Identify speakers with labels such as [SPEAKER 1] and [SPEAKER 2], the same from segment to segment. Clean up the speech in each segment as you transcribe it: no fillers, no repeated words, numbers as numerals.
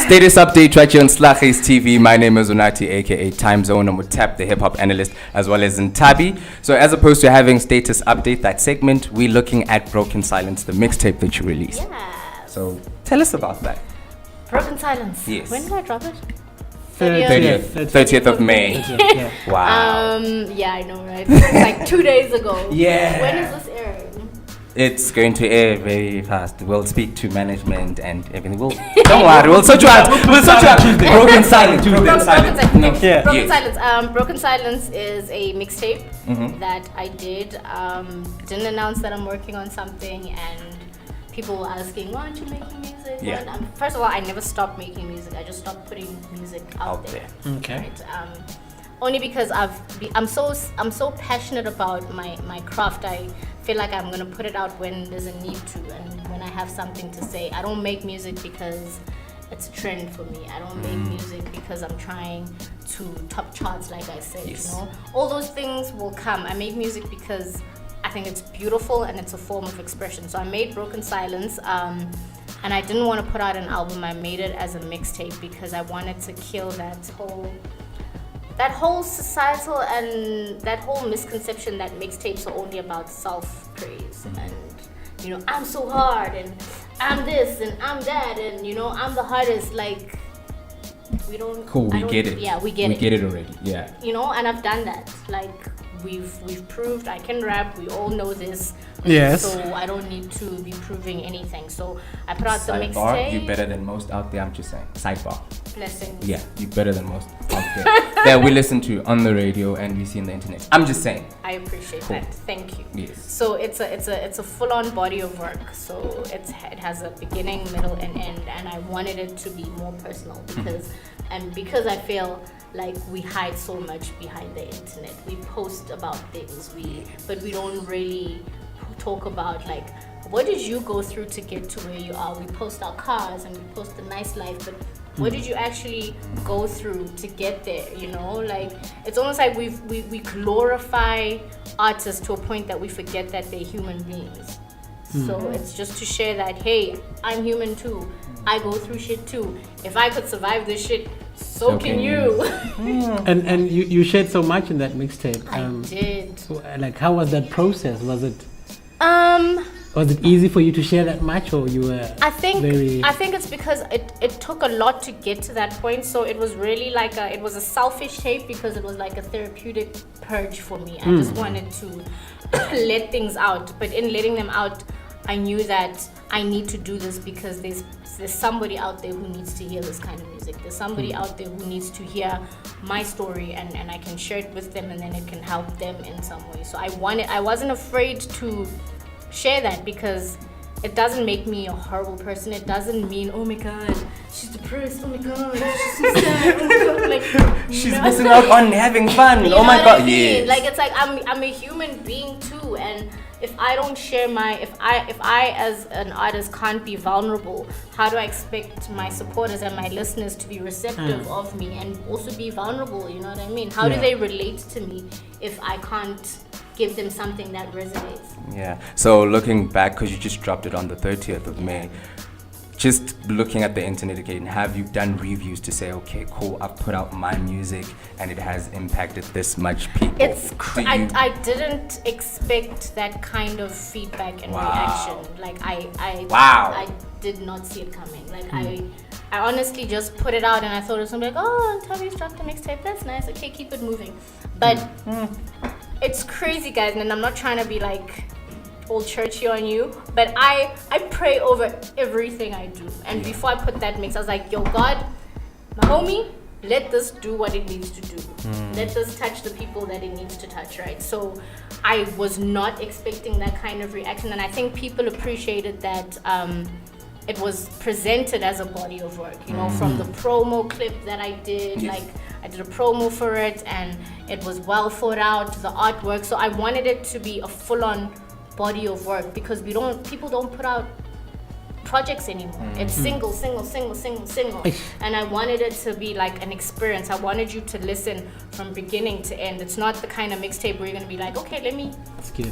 [SPEAKER 1] Status update right here on Slaghuis TV. My name is Unati, aka Time Zone. I'm with Tap, the hip hop analyst, as well as Nthabi. So, as opposed to having status update, that segment, we're looking at Broken Silence, the mixtape that you released.
[SPEAKER 2] Yeah.
[SPEAKER 1] So, tell us about that.
[SPEAKER 2] Broken Silence.
[SPEAKER 1] Yes.
[SPEAKER 2] When did I drop it?
[SPEAKER 1] 30th of May.
[SPEAKER 3] 30th, yeah.
[SPEAKER 1] Wow.
[SPEAKER 2] Yeah, I know, right? It's like 2 days ago.
[SPEAKER 1] Yeah.
[SPEAKER 2] When is this airing?
[SPEAKER 1] It's going to air very fast. We'll speak to management and everything. Don't worry, we'll sort you out. We'll sort you out. Broken Silence. Broken Silence.
[SPEAKER 2] No.
[SPEAKER 1] Yeah.
[SPEAKER 2] Broken
[SPEAKER 1] Yes.
[SPEAKER 2] Silence. Broken Silence is a mixtape that I did. Didn't announce that I'm working on something, and people were asking, "Why aren't you making music?"
[SPEAKER 1] Yeah.
[SPEAKER 2] And, first of all, I never stopped making music. I just stopped putting music out there.
[SPEAKER 3] Okay.
[SPEAKER 2] Right? Only because I'm so passionate about my craft. I feel like I'm gonna put it out when there's a need to, and when I have something to say. I don't make music because it's a trend for me. I don't make music because I'm trying to top charts, like I said.
[SPEAKER 1] Yes.
[SPEAKER 2] You know, all those things will come. I make music because I think it's beautiful and it's a form of expression. So I made Broken Silence, and I didn't want to put out an album. I made it as a mixtape because I wanted to kill that whole societal and that whole misconception that mixtapes are only about self-praise and, you know, I'm so hard and I'm this and I'm that and, you know, I'm the hardest. Like, we don't.
[SPEAKER 1] Cool, we get it.
[SPEAKER 2] Yeah, we get it.
[SPEAKER 1] We get it already. Yeah.
[SPEAKER 2] You know, and I've done that. Like, we've proved I can rap. We all know this.
[SPEAKER 3] Yes.
[SPEAKER 2] So I don't need to be proving anything. So I put out the
[SPEAKER 1] Sidebar,
[SPEAKER 2] mixtape.
[SPEAKER 1] you're better than most out there. I'm just saying. Sidebar.
[SPEAKER 2] Blessings.
[SPEAKER 1] Yeah, you're better than most out there that we listen to on the radio and we see on the internet. I'm just saying.
[SPEAKER 2] I appreciate
[SPEAKER 1] Cool.
[SPEAKER 2] that. Thank you.
[SPEAKER 1] Yes.
[SPEAKER 2] So it's a full-on body of work. So it has a beginning, middle, and end, and I wanted it to be more personal because I feel like we hide so much behind the internet. We post about things, but we don't really talk about, like, what did you go through to get to where you are. We post our cars and we post the nice life, but what did you actually go through to get there? You know, like, it's almost like we glorify artists to a point that we forget that they're human beings. So it's just to share that, hey, I'm human too. I go through shit too. If I could survive this shit, so can you.
[SPEAKER 3] And you shared so much in that mixtape.
[SPEAKER 2] I did.
[SPEAKER 3] So, like, how was that process? Was it easy for you to share that much, or you were
[SPEAKER 2] I think it's because it took a lot to get to that point. So it was really like it was a selfish tape because it was like a therapeutic purge for me. I just wanted to let things out, but in letting them out, I knew that I need to do this because there's somebody out there who needs to hear this kind of music. There's somebody out there who needs to hear my story, and I can share it with them, and then it can help them in some way. So I wasn't afraid to share that because it doesn't make me a horrible person. It doesn't mean, oh my god, she's depressed, oh my god, she's so sad, oh my god, like,
[SPEAKER 1] She's missing out on having fun.
[SPEAKER 2] you
[SPEAKER 1] Oh my
[SPEAKER 2] know
[SPEAKER 1] god,
[SPEAKER 2] what I mean?
[SPEAKER 1] yes.
[SPEAKER 2] Like, it's like I'm a human being too, and if I don't share if I as an artist can't be vulnerable, how do I expect my supporters and my listeners to be receptive of me and also be vulnerable? You know what I mean? How do they relate to me if I can't give them something that resonates?
[SPEAKER 1] Yeah. So looking back, because you just dropped it on the 30th of May, just looking at the internet again, have you done reviews to say, okay, cool, I've put out my music and it has impacted this much people?
[SPEAKER 2] I didn't expect that kind of feedback and reaction. Like, I did not see it coming. Like, I honestly just put it out and I thought it was something like, oh, Nthabi's dropped a mixtape, that's nice, okay, keep it moving. But it's crazy, guys, and I'm not trying to be like all churchy on you, but I pray over everything I do. And before I put that mix, I was like, yo, God, my homie, let this do what it needs to do. Let this touch the people that it needs to touch, right? So I was not expecting that kind of reaction, and I think people appreciated that it was presented as a body of work, you know, from the promo clip that I did. Like, I did a promo for it and it was well thought out, the artwork. So I wanted it to be a full-on body of work because people don't put out projects anymore. It's single. And I wanted it to be like an experience. I wanted you to listen from beginning to end. It's not the kind of mixtape where you're gonna be like, okay, let me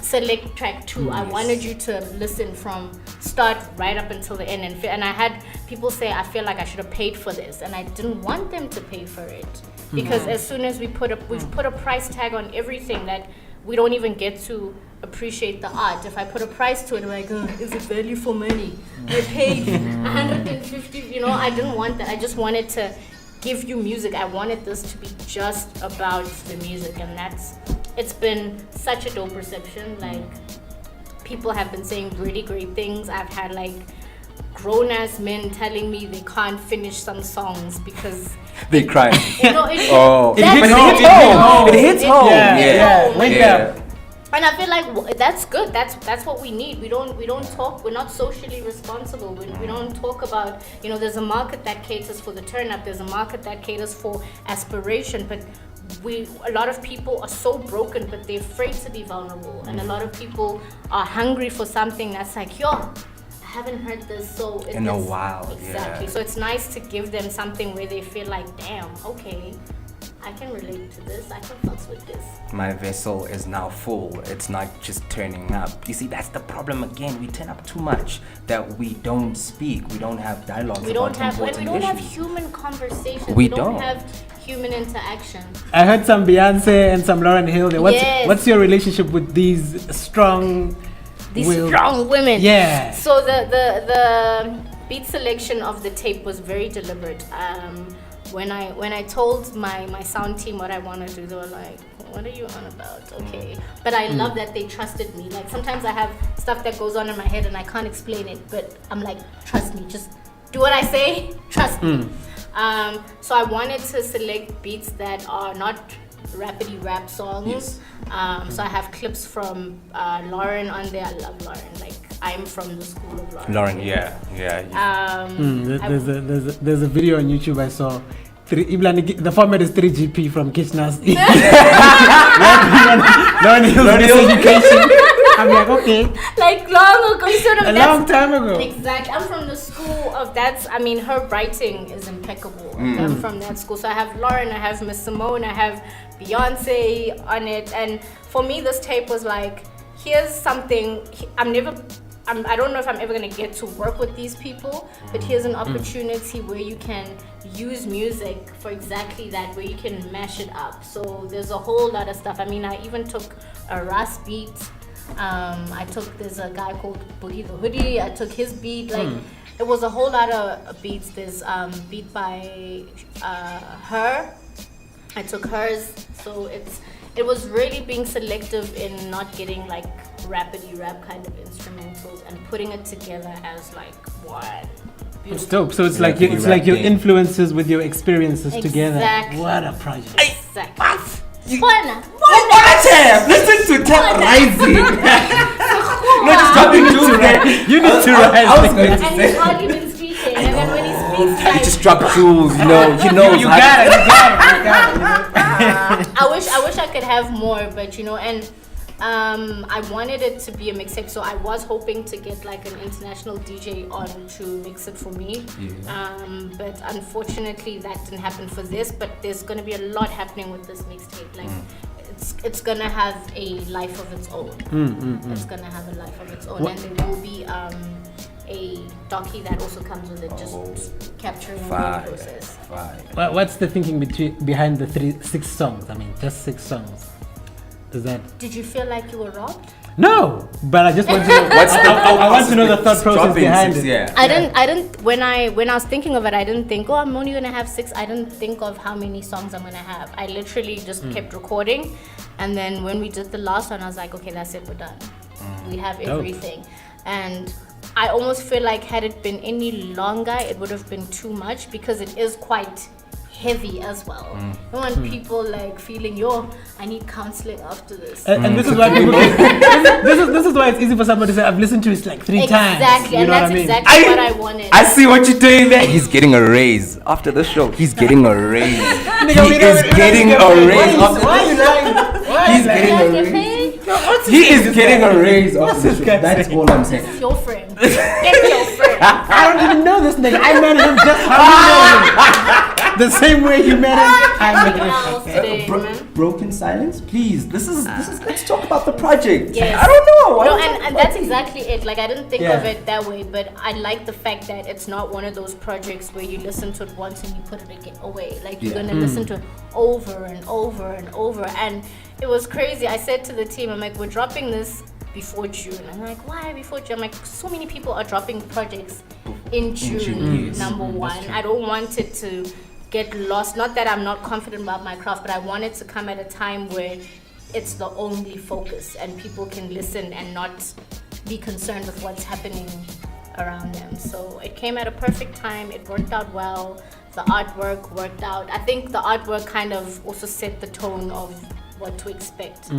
[SPEAKER 2] select track 2. I wanted you to listen from start right up until the end. And I had people say, I feel like I should have paid for this, and I didn't want them to pay for it, because as soon as we've put a price tag on everything that we don't even get to appreciate the art. If I put a price to it, I'm like, is it value for money? I paid 150, I didn't want that. I just wanted to give you music. I wanted this to be just about the music, and it's been such a dope reception. Like, people have been saying really great things. I've had like grown-ass men telling me they can't finish some songs because
[SPEAKER 1] they cry.
[SPEAKER 2] It hits
[SPEAKER 1] home. It hits home.
[SPEAKER 2] Yeah. And I feel like that's good. That's what we need. We don't talk. We're not socially responsible. We don't talk about, there's a market that caters for the turn up. There's a market that caters for aspiration. But a lot of people are so broken, but they're afraid to be vulnerable. And a lot of people are hungry for something that's like, I haven't heard this in
[SPEAKER 1] a while.
[SPEAKER 2] Exactly. So it's nice to give them something where they feel like, damn, okay, I can relate to this. I can fuss with this.
[SPEAKER 1] My vessel is now full. It's not just turning up. You see, that's the problem again. We turn up too much that we don't speak. We don't have dialogues about important issues.
[SPEAKER 2] We don't have human conversations.
[SPEAKER 1] We
[SPEAKER 2] don't have human interaction.
[SPEAKER 3] I heard some Beyonce and some Lauryn Hill. What's your relationship with these strong
[SPEAKER 2] women?
[SPEAKER 3] Yeah.
[SPEAKER 2] So the beat selection of the tape was very deliberate. When I told my sound team what I want to do, they were like, what are you on about? Okay. But I love that they trusted me. Like, sometimes I have stuff that goes on in my head and I can't explain it, but I'm like, trust me, just do what I say, trust me. So I wanted to select beats that are not rapidy rap songs. So I have clips from Lauren on there. I love Lauren. Like, I'm from the school of Lauren.
[SPEAKER 1] Yeah.
[SPEAKER 3] There's a video on YouTube I saw. The format is 3GP from Kitchener's. Lauren Hill's education. I'm like, okay.
[SPEAKER 2] Like, long ago.
[SPEAKER 3] Long time ago.
[SPEAKER 2] Exactly. I'm from the school of her writing is impeccable. I'm from that school. So I have Lauren, I have Miss Simone, I have Beyonce on it. And for me, this tape was like, here's something. I don't know if I'm ever going to get to work with these people, but here's an opportunity where you can use music for exactly that, where you can mash it up. So there's a whole lot of stuff. I even took a Ras beat. There's a guy called Boogie the Hoodie. I took his beat. It was a whole lot of beats. There's beat by her. I took hers. So it was really being selective in not getting like rapidy rap kind of instrumentals and putting it together as like one.
[SPEAKER 3] It's dope. So it's like your influences with your experiences together. What a project.
[SPEAKER 2] Exactly.
[SPEAKER 1] Listen to Tap Rising. Not just dropping jewels there.
[SPEAKER 3] You need to rise.
[SPEAKER 1] I was going to
[SPEAKER 2] and he's hardly been speaking. And then when he speaks,
[SPEAKER 1] he just dropped jewels. You got it.
[SPEAKER 2] I wish I could have more, but and I wanted it to be a mixtape, so I was hoping to get like an international DJ on to mix it for me. But unfortunately that didn't happen for this. But there's gonna be a lot happening with this mixtape. Like it's gonna have a life of its own. It's gonna have a life of its own, and there will be a docu that also comes with it, just capturing the whole process.
[SPEAKER 3] What's the thinking behind the 6 songs? Just 6 songs.
[SPEAKER 2] Did you feel like you were robbed?
[SPEAKER 3] No, but I just want to know. I want to know the thought process behind it.
[SPEAKER 1] Yeah.
[SPEAKER 2] I didn't. When I was thinking of it, I didn't think, I'm only gonna have 6. I didn't think of how many songs I'm gonna have. I literally just kept recording, and then when we did the last one, I was like, okay, that's it, we're done. We have everything, and I almost feel like had it been any longer, it would have been too much because it is quite heavy as well. I want people like feeling, I need counseling after this.
[SPEAKER 3] And this is why people this is why it's easy for somebody to say, I've listened to it like 3 times.
[SPEAKER 2] Exactly, and that's exactly what I wanted.
[SPEAKER 1] I see what you're doing there. He's getting a raise after the show. He's getting a raise. He is getting a raise.
[SPEAKER 3] Why are you lying?
[SPEAKER 1] He's getting a raise. He is getting a raise after the show. That's all I'm saying.
[SPEAKER 2] It's your friend. Get your friend.
[SPEAKER 3] I don't even know this nigga. I met him just how you met him. The same way you met him, I met him.
[SPEAKER 1] Broken silence, please. This is. Let's talk about the project.
[SPEAKER 2] Yes.
[SPEAKER 1] I don't know.
[SPEAKER 2] No, and that's exactly it. Like I didn't think of it that way, but I like the fact that it's not one of those projects where you listen to it once and you put it again away. Like you're gonna listen to it over and over and over. And it was crazy. I said to the team, I'm like, we're dropping this before June. I'm like, why before June? I'm like, so many people are dropping projects in June. Number one, I don't want it to get lost. Not that I'm not confident about my craft, but I want it to come at a time where it's the only focus and people can listen and not be concerned with what's happening around them. So it came at a perfect time. It worked out well. The artwork worked out. I think the artwork kind of also set the tone of what to expect.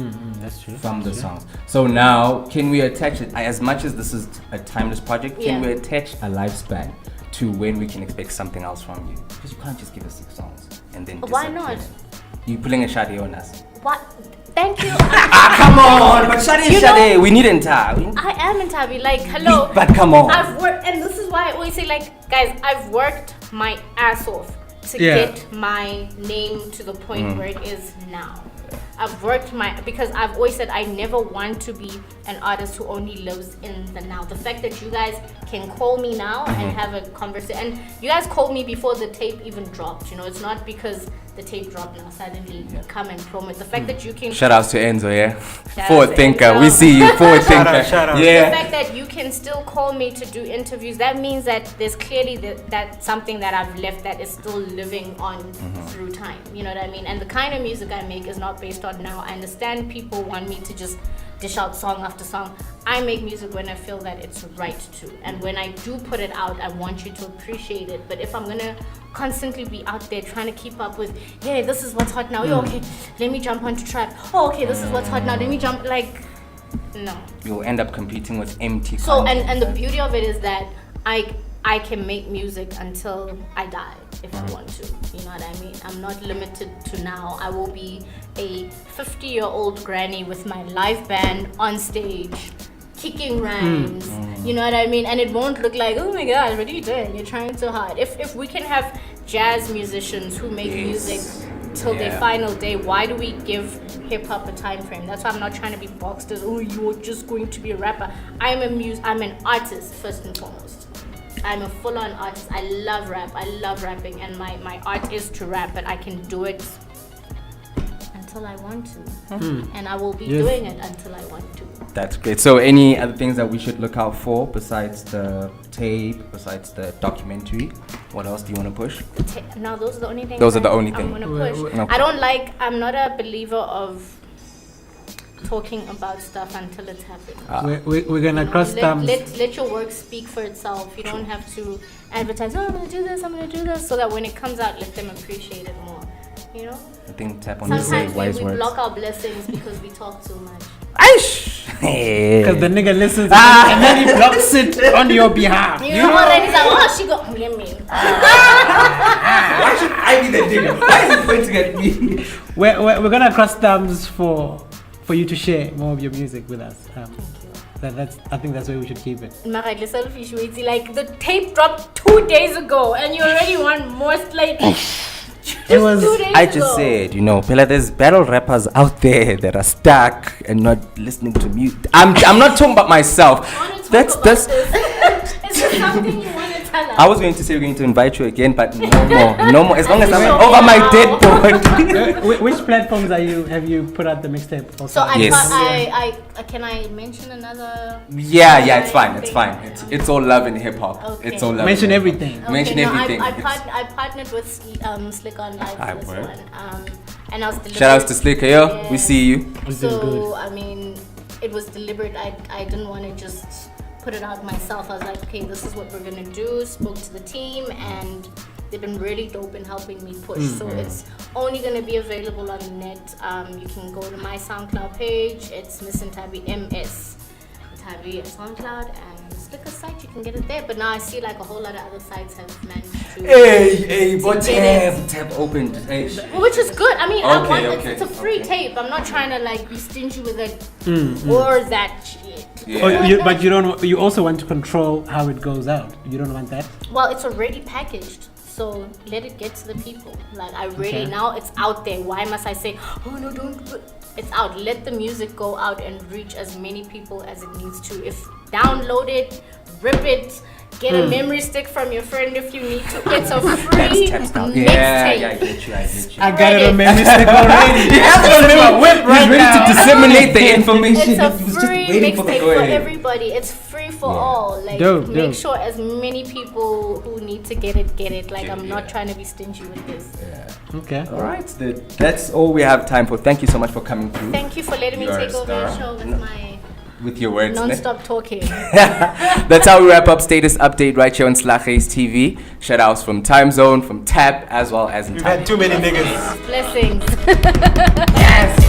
[SPEAKER 3] That's true.
[SPEAKER 1] From the songs. So now, can we attach it, as much as this is a timeless project, can we attach a lifespan to when we can expect something else from you? Because you can't just give us 6 songs and then
[SPEAKER 2] Why not?
[SPEAKER 1] You pulling a shadi on us.
[SPEAKER 2] What? Thank you.
[SPEAKER 1] Come on, but shadi is shadi. We need Nthabi.
[SPEAKER 2] I am Nthabi. Like, hello.
[SPEAKER 1] But come on.
[SPEAKER 2] I've worked, and this is why I always say, like, guys, I've worked my ass off to get my name to the point where it is now. I've worked because I've always said I never want to be an artist who only lives in the now. The fact that you guys can call me now and have a conversation, and you guys called me before the tape even dropped, you know, it's not because the tape dropped now suddenly come and promote. The fact that you can
[SPEAKER 1] shout outs to Enzo, forward thinker. We see you, forward thinker.
[SPEAKER 3] Shout out.
[SPEAKER 1] Yeah.
[SPEAKER 2] The fact that you can still call me to do interviews, that means that there's clearly that's something that I've left that is still living on through time. You know what I mean? And the kind of music I make is not based on now. I understand people want me to just dish out song after song. I make music when I feel that it's right to, and when I do put it out, I want you to appreciate it. But if I'm gonna constantly be out there trying to keep up with, hey, this is what's hot now, okay, let me jump onto trap, okay, this is what's hot now, let me jump, like, no.
[SPEAKER 1] You'll end up competing with empty
[SPEAKER 2] so
[SPEAKER 1] content.
[SPEAKER 2] and the beauty of it is that I can make music until I die if I want to, you know what I mean? I'm not limited to now. I will be a 50-year-old granny with my live band on stage, kicking rhymes, you know what I mean? And it won't look like, oh my God, what are you doing? You're trying too hard. If we can have jazz musicians who make music till their final day, why do we give hip-hop a time frame? That's why I'm not trying to be boxed as, oh, you're just going to be a rapper. I'm an artist first and foremost. I'm a full-on artist. I love rap. I love rapping, and my art is to rap, but I can do it until I want to, and I will be doing it until I want to.
[SPEAKER 1] That's great. So any other things that we should look out for besides the tape, besides the documentary? What else do you want to push?
[SPEAKER 2] No, those are the only things.
[SPEAKER 1] Those are the only things.
[SPEAKER 2] I'm gonna push. Okay. I'm not a believer of talking about stuff until it's happened.
[SPEAKER 3] We're gonna cross thumbs.
[SPEAKER 2] Let your work speak for itself. You don't have to advertise, I'm gonna do this, so that when it comes out, let them appreciate it more. You know?
[SPEAKER 1] I think tap on the
[SPEAKER 2] sometimes we block our blessings because we talk too much.
[SPEAKER 3] Because the nigga listens and then he blocks it on your behalf.
[SPEAKER 2] You know what? And he's like, oh, she got me.
[SPEAKER 1] Why should I be the nigga? Why is it pointing at me?
[SPEAKER 3] We're gonna cross thumbs for you to share more of your music with us. I think that's where we should keep it.
[SPEAKER 2] Like the tape dropped 2 days ago and you already want more, like
[SPEAKER 3] it was
[SPEAKER 2] 2 days
[SPEAKER 1] I just said, you know, Pella, there's battle rappers out there that are stuck and not listening to music. I'm not talking about myself. That's
[SPEAKER 2] is there something you want to tell us?
[SPEAKER 1] I was going to say we're going to invite you again, but no more. As long as I'm over my dead body.
[SPEAKER 3] Which platforms have you put out the mixtape?
[SPEAKER 2] So can I mention another?
[SPEAKER 1] Yeah, it's fine. It's all love in hip hop.
[SPEAKER 2] Okay.
[SPEAKER 1] It's all love.
[SPEAKER 3] Mention everything.
[SPEAKER 2] Okay,
[SPEAKER 1] Mention everything.
[SPEAKER 2] I partnered with Slick on Live for this one. And I was deliberate.
[SPEAKER 1] Shout outs to Slick, yo. We see you.
[SPEAKER 2] So I mean, it was deliberate. I didn't want to just put it out myself. I was like, okay, this is what we're gonna do. Spoke to the team, and they've been really dope in helping me push. So it's only gonna be available on the net. You can go to my SoundCloud page. It's Miss Nthabi MS Nthabi at SoundCloud, and Slicker site. You can get it there. But now I see like a whole lot of other sites have managed to.
[SPEAKER 1] Hey, but tab opened. Hey.
[SPEAKER 2] Which is good. I mean,
[SPEAKER 1] Okay.
[SPEAKER 2] it's a free tape. I'm not trying to like be stingy with it or that shit.
[SPEAKER 1] Yeah.
[SPEAKER 3] But you don't. You also want to control how it goes out. You don't want that.
[SPEAKER 2] Well, it's already packaged, so let it get to the people. Like I really now it's out there. Why must I say, oh no, don't? It's out. Let the music go out and reach as many people as it needs to. If download it, rip it. Get a memory stick from your friend if you need to. It's a free mixtape.
[SPEAKER 1] Yeah, I get you.
[SPEAKER 3] I got it on memory stick already.
[SPEAKER 1] He has it on my whip right
[SPEAKER 3] ready
[SPEAKER 1] now.
[SPEAKER 3] to disseminate the
[SPEAKER 1] information.
[SPEAKER 2] It's a free mixtape for everybody. It's free for all. Like make sure as many people who need to get it. Like I'm not trying to be stingy with this.
[SPEAKER 1] Yeah.
[SPEAKER 3] Okay.
[SPEAKER 1] All right. That's all we have time for. Thank you so much for coming through.
[SPEAKER 2] Thank you for letting me take over the show
[SPEAKER 1] with your words.
[SPEAKER 2] Non-stop talking.
[SPEAKER 1] That's how we wrap up Status Update right here on Slaghuis TV. Shout outs from Time Zone, from Tab, as well as Nthabi.
[SPEAKER 3] We've had too many niggas.
[SPEAKER 2] Blessings.
[SPEAKER 1] Yes.